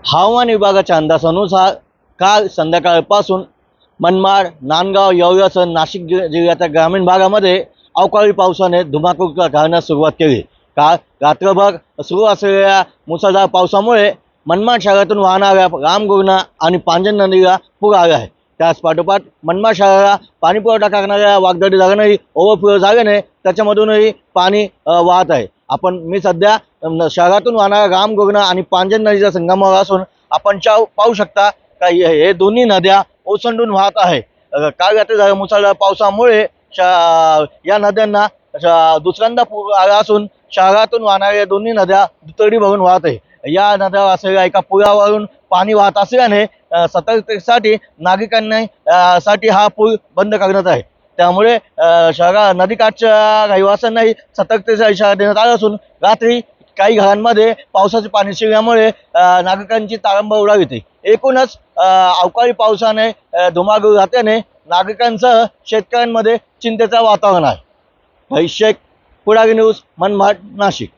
हवामान विभागाच्या अंदाजानुसार काल संध्याकाळपासून मनमाड, नांदगाव, येवल्यासह नाशिक जिल्ह्याच्या ग्रामीण भागामध्ये अवकाळी पावसाने धुमाकूळ घालण्यास सुरुवात केली। काल रात्रभर सुरू असलेल्या मुसळधार पावसामुळे मनमाड शहरातून वाहणाऱ्या रामगुरणा आणि पांजन नदीला पूर आला आहे। त्याच पाठोपाठ मनमाड शहराला पाणी पुरवठा करणाऱ्या वाघदडी धरणही ओव्हरफ्लो झाल्याने त्याच्यामधूनही पाणी वाहत आहे। मी सध्या शहरातून वाहणाऱ्या रामगुरणा आणि पांजन नदीच्या संगमावर असून आपण पाहू शकता का हे दोन्ही नद्या ओसंडून वाहत आहे। काल रात्री झालेल्या मुसळधार पावसामुळे या नद्यांना दुसऱ्यांदा पूर आला असून शहरातून वाहणाऱ्या दोन्ही नद्या दुतर्डी भरून वाहत आहे। या नद्या असलेल्या एका पुलावरून पाणी वाहत असल्याने सतर्कतेसाठी नागरिकांना साठी हा पूल बंद करण्यात आहे। त्यामुळे नदीकाठच्या रहिवाशांनाही सतर्कतेचा इशारा देण्यात आला असून रात्री काही घरांमध्ये पावसाचे पाणी शिरल्यामुळे नागरिकांची तारांबळ उडाली होती। एकूणच अवकाळी पावसाने धुमाकूळ घातल्याने नागरिकांसह शेतकऱ्यांमध्ये चिंतेचं वातावरण आहे। शेख, पुढारी न्यूज, मनमाड, नाशिक।